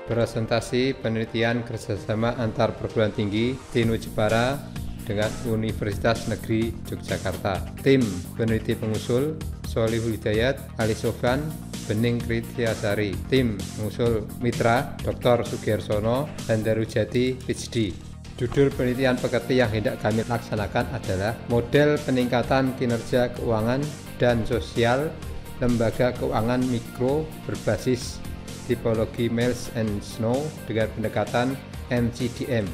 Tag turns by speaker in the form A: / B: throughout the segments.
A: Presentasi penelitian kerjasama antar perguruan tinggi TINU Jepara dengan Universitas Negeri Yogyakarta. Tim peneliti pengusul Sholihul Hidayat, Ali Sofyan, Bening Kritiasari. Tim pengusul mitra Dr. Sugiersono, Handarujati, PhD. Judul penelitian pekerti yang hendak kami laksanakan adalah model peningkatan kinerja keuangan dan sosial lembaga keuangan mikro berbasis tipologi Miles and Snow dengan pendekatan MCDM.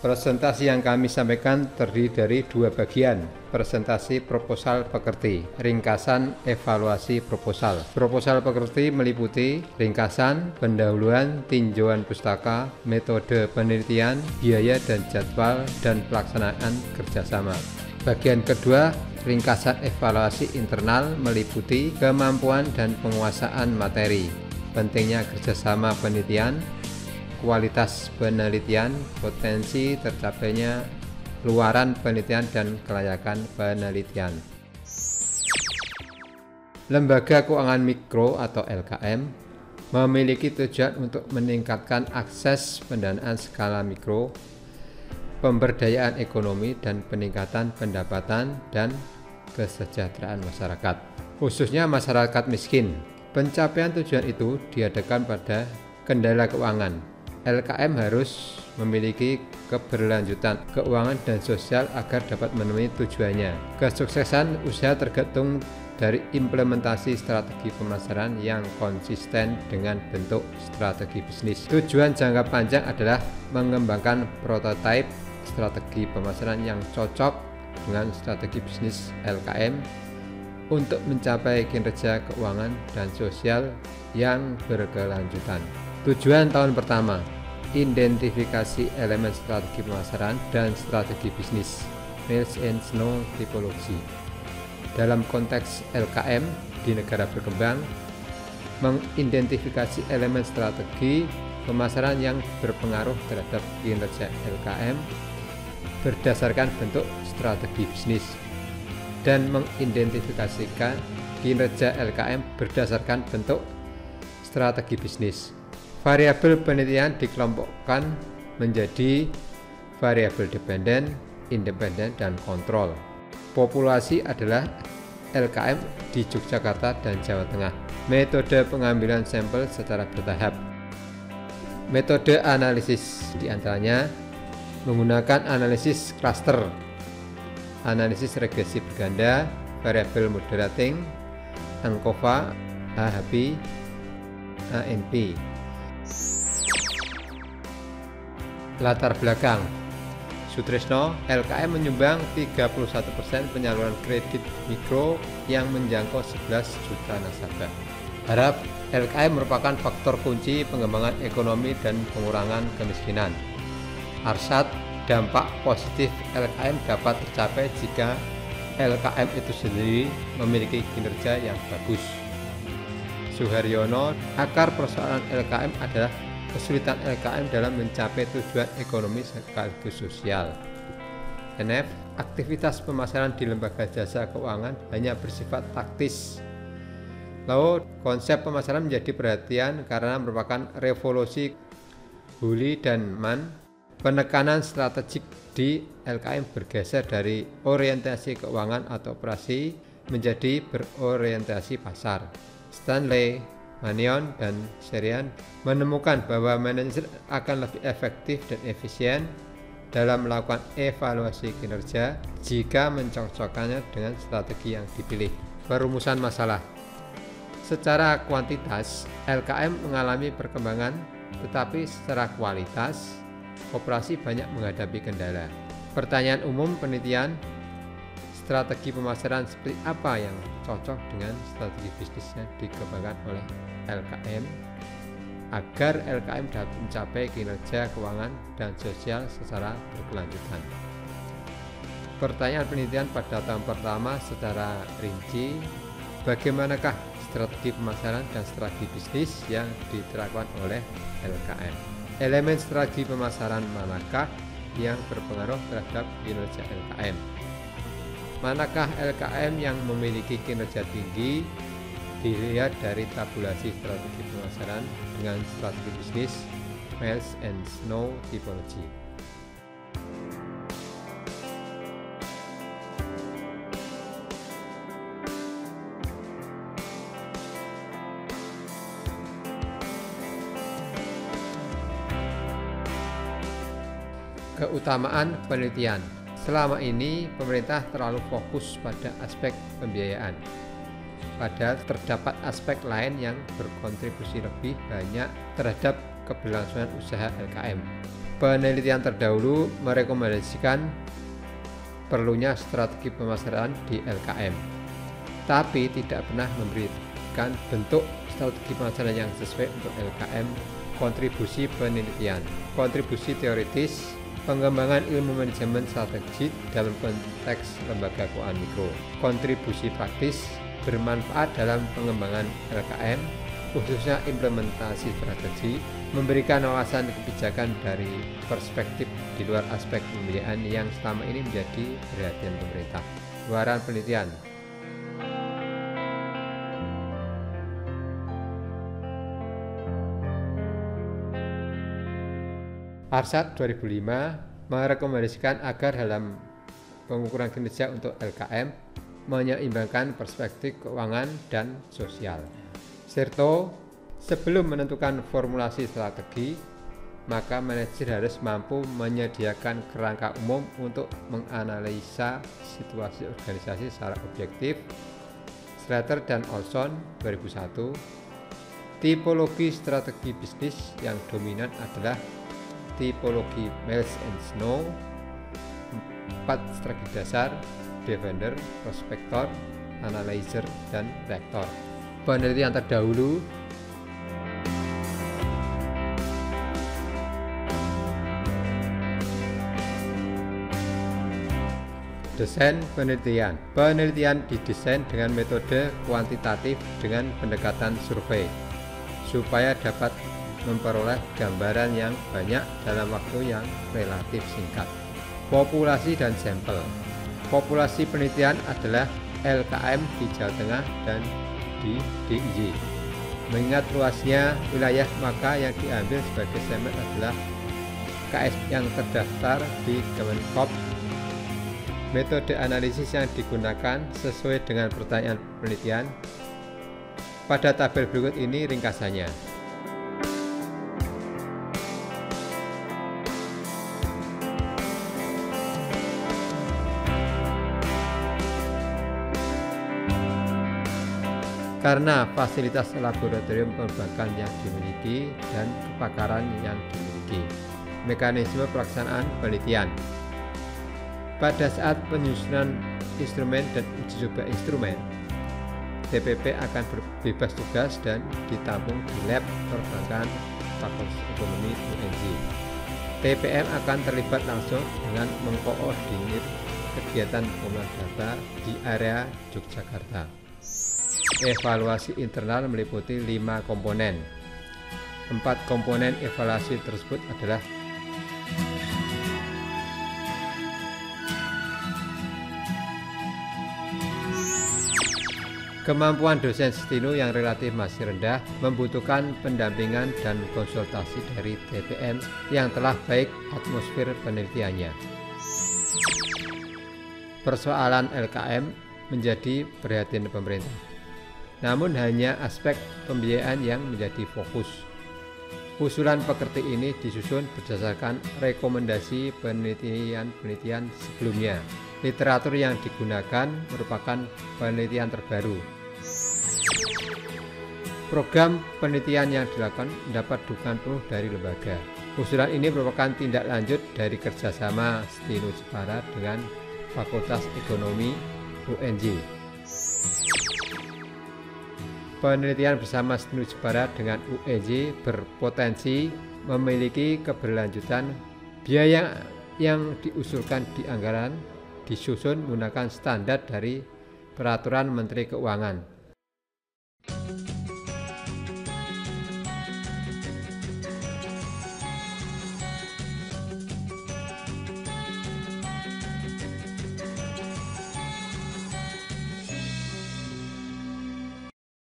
A: Presentasi yang kami sampaikan terdiri dari dua bagian. Presentasi proposal pekerti, ringkasan evaluasi proposal. Proposal pekerti meliputi ringkasan, pendahuluan, tinjauan pustaka, metode penelitian, biaya dan jadwal, dan pelaksanaan kerjasama. Bagian kedua, ringkasan evaluasi internal meliputi kemampuan dan penguasaan materi, pentingnya kerjasama penelitian, kualitas penelitian, potensi tercapainya luaran penelitian, dan kelayakan penelitian. Lembaga Keuangan Mikro atau LKM memiliki tujuan untuk meningkatkan akses pendanaan skala mikro, pemberdayaan ekonomi, dan peningkatan pendapatan dan kesejahteraan masyarakat, khususnya masyarakat miskin. Pencapaian tujuan itu diadakan pada kendala keuangan. LKM harus memiliki keberlanjutan keuangan dan sosial agar dapat memenuhi tujuannya. Kesuksesan usaha tergantung dari implementasi strategi pemasaran yang konsisten dengan bentuk strategi bisnis. Tujuan jangka panjang adalah mengembangkan prototipe strategi pemasaran yang cocok dengan strategi bisnis LKM untuk mencapai kinerja keuangan dan sosial yang berkelanjutan. Tujuan tahun pertama, identifikasi elemen strategi pemasaran dan strategi bisnis Miles and Snow tipologi. Dalam konteks LKM di negara berkembang, mengidentifikasi elemen strategi pemasaran yang berpengaruh terhadap kinerja LKM berdasarkan bentuk strategi bisnis, dan mengidentifikasikan kinerja LKM berdasarkan bentuk strategi bisnis. Variabel penelitian dikelompokkan menjadi variabel dependen, independen, dan kontrol. Populasi adalah LKM di Yogyakarta dan Jawa Tengah. Metode pengambilan sampel secara bertahap. Metode analisis diantaranya menggunakan analisis cluster, analisis regresi berganda, variabel moderating, ANCOVA, AHP, ANP. Latar belakang. Sutrisno, LKM menyumbang 31% penyaluran kredit mikro yang menjangkau 11 juta nasabah. Harap LKM merupakan faktor kunci pengembangan ekonomi dan pengurangan kemiskinan. Arsyad, dampak positif LKM dapat tercapai jika LKM itu sendiri memiliki kinerja yang bagus. Suharyono, akar persoalan LKM adalah kesulitan LKM dalam mencapai tujuan ekonomi sekaligus sosial. NF, aktivitas pemasaran di lembaga jasa keuangan hanya bersifat taktis. Lalu, konsep pemasaran menjadi perhatian karena merupakan revolusi Huli dan Mann. Penekanan strategik di LKM bergeser dari orientasi keuangan atau operasi menjadi berorientasi pasar. Stanley, Manion, dan Serian menemukan bahwa manajer akan lebih efektif dan efisien dalam melakukan evaluasi kinerja jika mencocokkannya dengan strategi yang dipilih. Perumusan masalah. Secara kuantitas, LKM mengalami perkembangan, tetapi secara kualitas, operasi banyak menghadapi kendala. Pertanyaan umum penelitian, strategi pemasaran seperti apa yang cocok dengan strategi bisnisnya dikembangkan oleh LKM agar LKM dapat mencapai kinerja keuangan dan sosial secara berkelanjutan. Pertanyaan penelitian pada tahun pertama secara rinci, bagaimanakah strategi pemasaran dan strategi bisnis yang diterapkan oleh LKM? Elemen strategi pemasaran manakah yang berpengaruh terhadap kinerja LKM? Manakah LKM yang memiliki kinerja tinggi dilihat dari tabulasi strategi pemasaran dengan strategi bisnis Miles and Snow Typology. Keutamaan penelitian. Selama ini pemerintah terlalu fokus pada aspek pembiayaan. Padahal terdapat aspek lain yang berkontribusi lebih banyak terhadap keberlangsungan usaha LKM. Penelitian terdahulu merekomendasikan perlunya strategi pemasaran di LKM, tapi tidak pernah memberikan bentuk strategi pemasaran yang sesuai untuk LKM. Kontribusi penelitian. Kontribusi teoritis, pengembangan ilmu manajemen strategik dalam konteks lembaga keuangan mikro. Kontribusi praktis, bermanfaat dalam pengembangan LKM, khususnya implementasi strategi, memberikan wawasan kebijakan dari perspektif di luar aspek pembiayaan yang selama ini menjadi perhatian pemerintah. Luaran penelitian. Arsat 2005 merekomendasikan agar dalam pengukuran kinerja untuk LKM menyeimbangkan perspektif keuangan dan sosial. Serta sebelum menentukan formulasi strategi, maka manajer harus mampu menyediakan kerangka umum untuk menganalisa situasi organisasi secara objektif. Slater dan Olson 2001. Tipologi strategi bisnis yang dominan adalah tipologi Miles and Snow. 4 strategi dasar: Defender, Prospector, Analyzer, dan Reactor. Penelitian terdahulu desain penelitian. Penelitian didesain dengan metode kuantitatif dengan pendekatan survei supaya dapat memperoleh gambaran yang banyak dalam waktu yang relatif singkat. Populasi dan sampel. Populasi penelitian adalah LKM di Jawa Tengah dan di DIY. Mengingat luasnya wilayah, maka yang diambil sebagai sampel adalah KS yang terdaftar di Kemenkop. Metode analisis yang digunakan sesuai dengan pertanyaan penelitian. Pada tabel berikut ini ringkasannya. Karena fasilitas laboratorium perbankan yang dimiliki dan kepakaran yang dimiliki. Mekanisme pelaksanaan penelitian. Pada saat penyusunan instrumen dan uji coba instrumen, TPP akan bebas tugas dan ditampung di lab perbankan Fakultas Ekonomi UNJ. TPM akan terlibat langsung dengan mengkoordinir kegiatan pengumpulan data di area Yogyakarta. Evaluasi internal meliputi 5 komponen. 4 komponen evaluasi tersebut adalah kemampuan dosen Stino yang relatif masih rendah, membutuhkan pendampingan dan konsultasi dari TPM yang telah baik atmosfer penelitiannya. Persoalan LKM menjadi perhatian pemerintah. Namun hanya aspek pembiayaan yang menjadi fokus. Usulan pekerti ini disusun berdasarkan rekomendasi penelitian sebelumnya. Literatur yang digunakan merupakan penelitian terbaru. Program penelitian yang dilakukan mendapat dukungan penuh dari lembaga. Usulan ini merupakan tindak lanjut dari kerjasama Stino Jepara dengan Fakultas Ekonomi UNJ. Penelitian bersama Stino Jepara dengan UNJ berpotensi memiliki keberlanjutan. Biaya yang diusulkan di anggaran disusun menggunakan standar dari Peraturan Menteri Keuangan.